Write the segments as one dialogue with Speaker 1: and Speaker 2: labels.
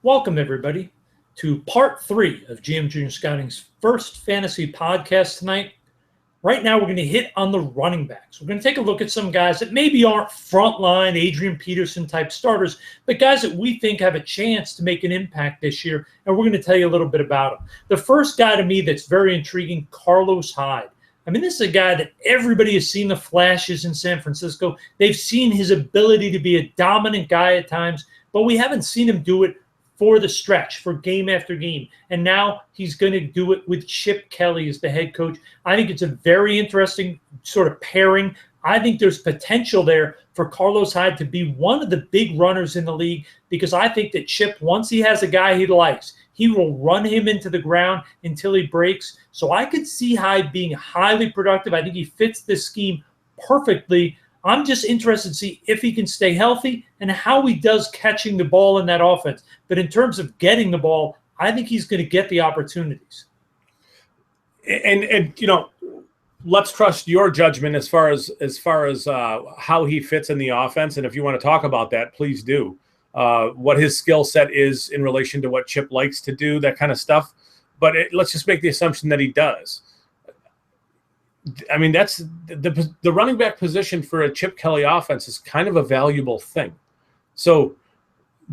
Speaker 1: Welcome, everybody, to part 3 of GM Junior Scouting's first fantasy podcast tonight. Right now, we're going to hit on the running backs. We're going to take a look at some guys that maybe aren't frontline Adrian Peterson type starters, but guys that we think have a chance to make an impact this year, and we're going to tell you a little bit about them. The first guy to me that's very intriguing, Carlos Hyde. I mean, this is a guy that everybody has seen the flashes in San Francisco. They've seen his ability to be a dominant guy at times, but we haven't seen him do it for the stretch, for game after game. And now he's going to do it with Chip Kelly as the head coach. I think it's a very interesting sort of pairing. I think there's potential there for Carlos Hyde to be one of the big runners in the league, because I think that Chip, once he has a guy he likes, he will run him into the ground until he breaks. So I could see Hyde being highly productive. I think he fits this scheme perfectly. I'm just interested to see if he can stay healthy and how he does catching the ball in that offense. But in terms of getting the ball, I think he's going to get the opportunities.
Speaker 2: And you know, let's trust your judgment as far as how he fits in the offense. And if you want to talk about that, please do. What his skill set is in relation to what Chip likes to do, that kind of stuff. But let's just make the assumption that he does. I mean, that's the running back position for a Chip Kelly offense is kind of a valuable thing. So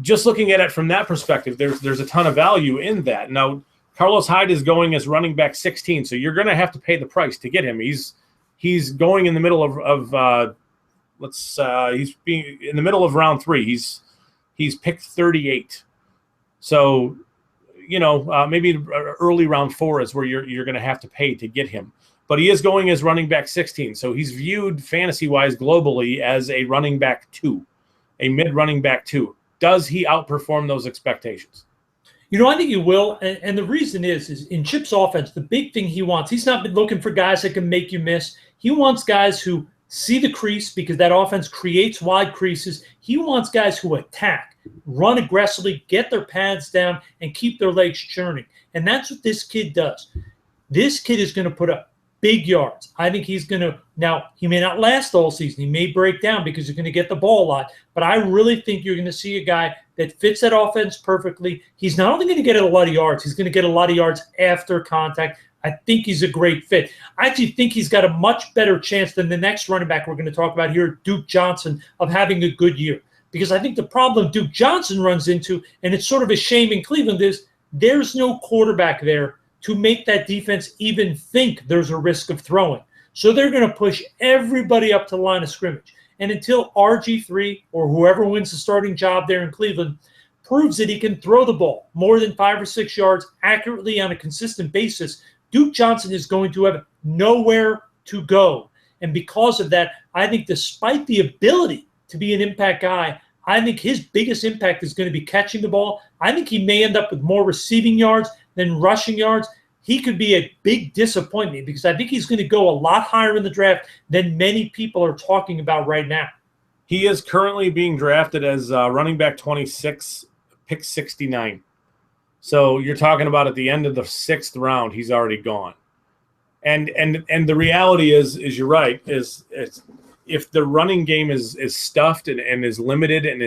Speaker 2: just looking at it from that perspective, there's a ton of value in that. Now, Carlos Hyde is going as running back 16, so you're going to have to pay the price to get him. He's going in the middle of he's being in the middle of round 3. He's picked 38. So, you know, maybe early round 4 is where you're going to have to pay to get him. But he is going as running back 16. So he's viewed fantasy-wise globally as a running back 2, a mid-running back 2. Does he outperform those expectations?
Speaker 1: You know, I think he will. And the reason is in Chip's offense, the big thing he wants, he's not been looking for guys that can make you miss. He wants guys who see the crease, because that offense creates wide creases. He wants guys who attack, run aggressively, get their pads down, and keep their legs churning. And that's what this kid does. This kid is going to put up big yards. I think he's going to – now, he may not last the whole season. He may break down because he's going to get the ball a lot. But I really think you're going to see a guy that fits that offense perfectly. He's not only going to get a lot of yards, he's going to get a lot of yards after contact. I think he's a great fit. I actually think he's got a much better chance than the next running back we're going to talk about here, Duke Johnson, of having a good year. Because I think the problem Duke Johnson runs into, and it's sort of a shame in Cleveland, is there's no quarterback there to make that defense even think there's a risk of throwing. So they're going to push everybody up to the line of scrimmage. And until RG3 or whoever wins the starting job there in Cleveland proves that he can throw the ball more than 5 or 6 yards accurately on a consistent basis, Duke Johnson is going to have nowhere to go. And because of that, I think despite the ability to be an impact guy, I think his biggest impact is going to be catching the ball. I think he may end up with more receiving yards than rushing yards. He could be a big disappointment, because I think he's going to go a lot higher in the draft than many people are talking about right now.
Speaker 2: He is currently being drafted as running back 26, pick 69. So you're talking about at the end of the 6th round, he's already gone. And the reality is you're right, is if the running game is stuffed and is limited, and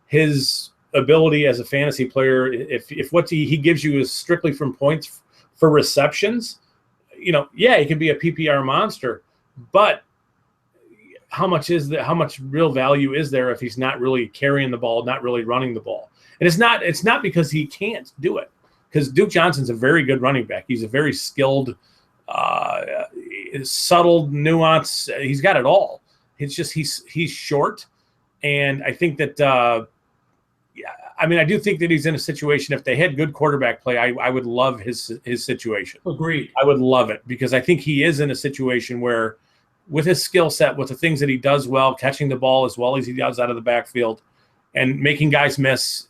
Speaker 2: his ability as a fantasy player, if what he gives you is strictly from points for receptions, you know, yeah, he can be a PPR monster, but how much real value is there if he's not really carrying the ball, not really running the ball? And it's not because he can't do it, because Duke Johnson's a very good running back. He's a very skilled, subtle nuance. He's got it all. It's just he's short, and I think that I mean, I do think that he's in a situation, if they had good quarterback play, I would love his situation.
Speaker 1: Agreed.
Speaker 2: I would love it, because I think he is in a situation where, with his skill set, with the things that he does well, catching the ball as well as he does out of the backfield and making guys miss,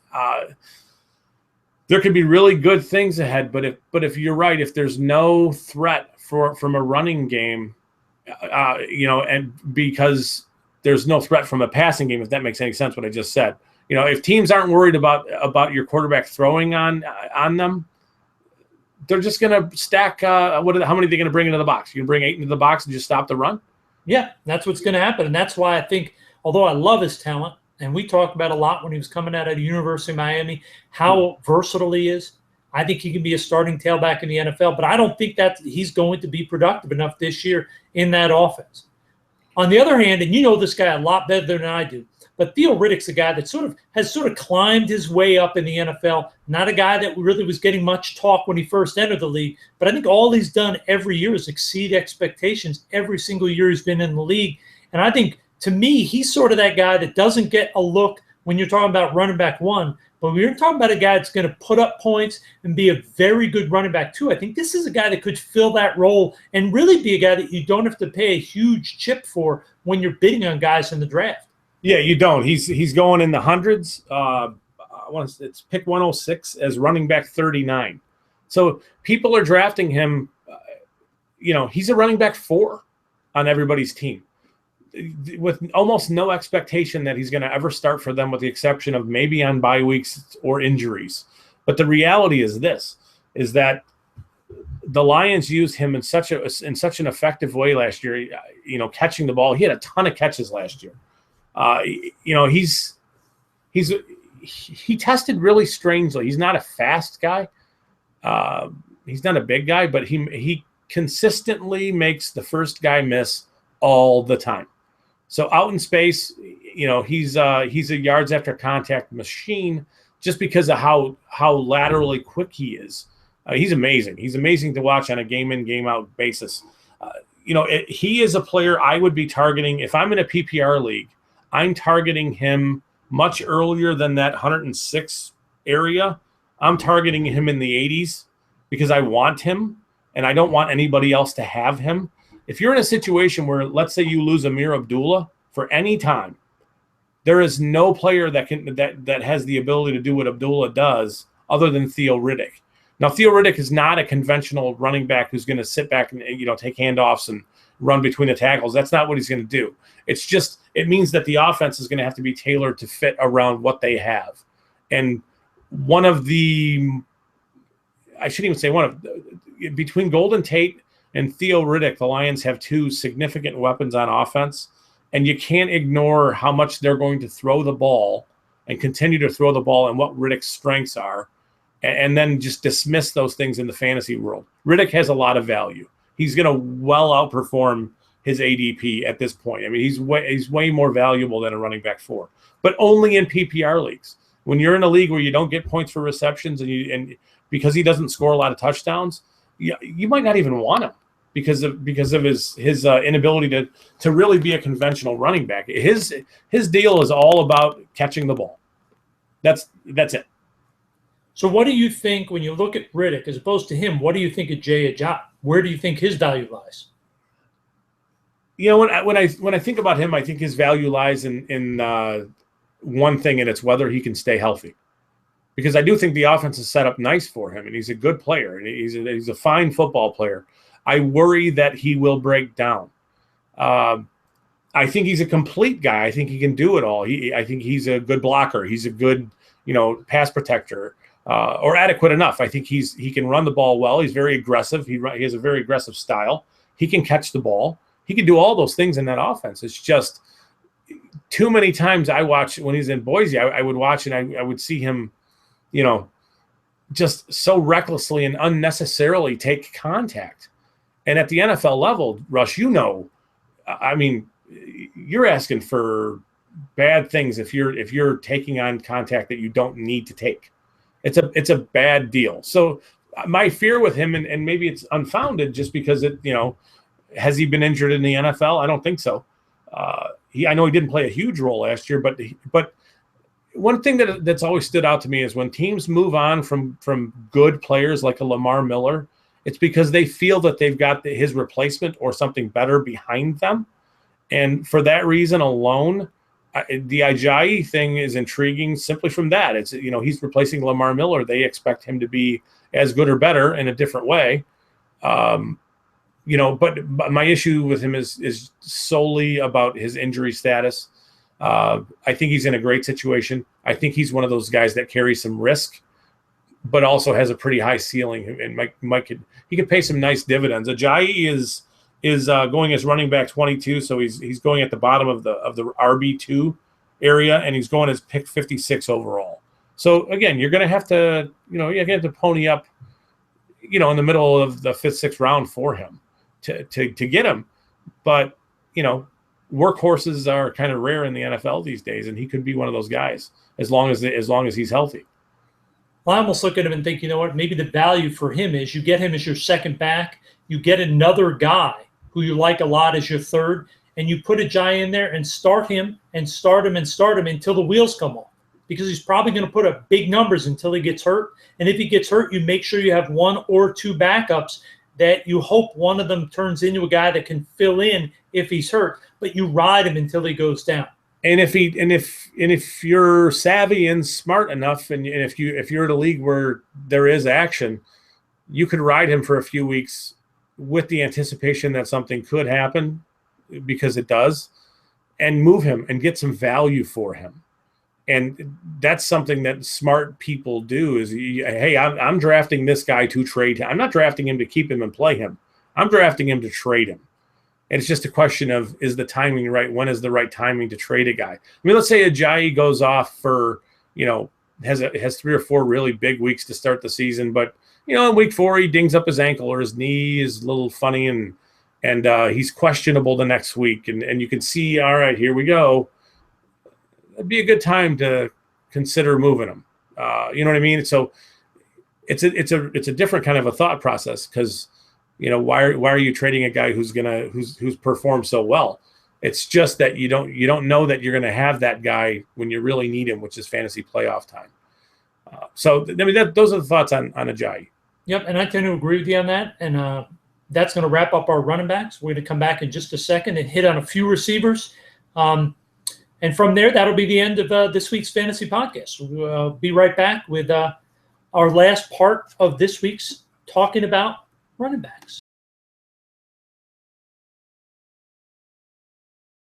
Speaker 2: there could be really good things ahead. But if you're right, if there's no threat from a running game, you know, and because there's no threat from a passing game, if that makes any sense, what I just said. You know, if teams aren't worried about your quarterback throwing on them, they're just going to stack. How many are they going to bring into the box? You can bring 8 into the box and just stop the run?
Speaker 1: Yeah, that's what's going to happen. And that's why I think, although I love his talent, and we talked about a lot when he was coming out of the University of Miami, how versatile he is. I think he can be a starting tailback in the NFL, but I don't think that he's going to be productive enough this year in that offense. On the other hand, and you know this guy a lot better than I do, but Theo Riddick's a guy that has climbed his way up in the NFL. Not a guy that really was getting much talk when he first entered the league, but I think all he's done every year is exceed expectations every single year he's been in the league. And I think, to me, he's sort of that guy that doesn't get a look when you're talking about running back one, but when you're talking about a guy that's going to put up points and be a very good running back too. I think this is a guy that could fill that role and really be a guy that you don't have to pay a huge chip for when you're bidding on guys in the draft.
Speaker 2: Yeah, you don't. He's going in the hundreds. It's pick 106 as running back 39. So people are drafting him. He's a running back 4 on everybody's team, with almost no expectation that he's going to ever start for them, with the exception of maybe on bye weeks or injuries. But the reality is that the Lions used him in such an effective way last year. Catching the ball, he had a ton of catches last year. He tested really strangely. He's not a fast guy. He's not a big guy, but he consistently makes the first guy miss all the time. So out in space, he's a yards after contact machine just because of how laterally quick he is. He's amazing. He's amazing to watch on a game in, game out basis. He is a player I would be targeting if I'm in a PPR league. I'm targeting him much earlier than that 106 area. I'm targeting him in the 80s because I want him and I don't want anybody else to have him. If you're in a situation where, let's say, you lose Amir Abdullah for any time, there is no player that has the ability to do what Abdullah does other than Theo Riddick. Now, Theo Riddick is not a conventional running back who's going to sit back and take handoffs and run between the tackles. That's not what he's going to do. It means that the offense is going to have to be tailored to fit around what they have. And between Golden Tate and Theo Riddick, the Lions have 2 significant weapons on offense, and you can't ignore how much they're going to throw the ball and continue to throw the ball and what Riddick's strengths are, and then just dismiss those things in the fantasy world. Riddick has a lot of value. He's going to well outperform his ADP at this point. I mean, he's way more valuable than a running back 4, but only in PPR leagues. When you're in a league where you don't get points for receptions and because he doesn't score a lot of touchdowns, you might not even want him because of his inability to really be a conventional running back. His deal is all about catching the ball. That's it.
Speaker 1: So what do you think when you look at Riddick as opposed to him? What do you think of Jay Ajayi? Where do you think his value lies?
Speaker 2: When I think about him, I think his value lies in one thing, and it's whether he can stay healthy. Because I do think the offense is set up nice for him, and he's a good player, and he's a fine football player. I worry that he will break down. I think he's a complete guy. I think he can do it all. I think he's a good blocker. He's a good, pass protector, or adequate enough. I think he can run the ball well. He's very aggressive. He has a very aggressive style. He can catch the ball. He can do all those things in that offense. It's just too many times I watch when he's in Boise, I would watch and I would see him, just so recklessly and unnecessarily take contact. And at the NFL level, Rush, I mean, you're asking for bad things if you're taking on contact that you don't need to take. It's a bad deal. So my fear with him, and maybe it's unfounded just because has he been injured in the NFL? I don't think so. I know he didn't play a huge role last year, but one thing that's always stood out to me is when teams move on from good players like a Lamar Miller, it's because they feel that they've got his replacement or something better behind them. And for that reason alone, the Ajayi thing is intriguing simply from that. It's, he's replacing Lamar Miller. They expect him to be as good or better in a different way. But my issue with him is solely about his injury status. I think he's in a great situation. I think he's one of those guys that carries some risk, but also has a pretty high ceiling, and he could pay some nice dividends. Ajayi is going as running back 22, so he's going at the bottom of the RB2 area, and he's going as pick 56 overall. So again, you're going to have to, you have to pony up, in the middle of the 5th, 6th round for him to get him. But, workhorses are kind of rare in the NFL these days, and he could be one of those guys as long as he's healthy.
Speaker 1: Well, I almost look at him and think, you know what, maybe the value for him is you get him as your second back, you get another guy who you like a lot as your third, and you put Ajayi in there and start him and start him and start him until the wheels come off, because he's probably going to put up big numbers until he gets hurt. And if he gets hurt, you make sure you have 1 or 2 backups that you hope one of them turns into a guy that can fill in if he's hurt, but you ride him until he goes down.
Speaker 2: And if you're savvy and smart enough, and if you're in a league where there is action, you could ride him for a few weeks with the anticipation that something could happen, because it does, and move him and get some value for him. And that's something that smart people do is, hey, I'm drafting this guy to trade him. I'm not drafting him to keep him and play him. I'm drafting him to trade him. And it's just a question of, is the timing right? When is the right timing to trade a guy? I mean, let's say Ajayi goes off for, has 3 or 4 really big weeks to start the season, but, in week 4, he dings up his ankle or his knee is a little funny, and he's questionable the next week. And you can see, all right, here we go. It'd be a good time to consider moving him. You know what I mean? So it's a different kind of a thought process, because, why are you trading a guy who's performed so well? It's just that you don't know that you're going to have that guy when you really need him, which is fantasy playoff time. So I mean, those are the thoughts on Ajayi.
Speaker 1: Yep, and I tend to agree with you on that. And that's going to wrap up our running backs. We're going to come back in just a second and hit on a few receivers. And from there, that'll be the end of this week's fantasy podcast. We'll be right back with our last part of this week's talking about running backs.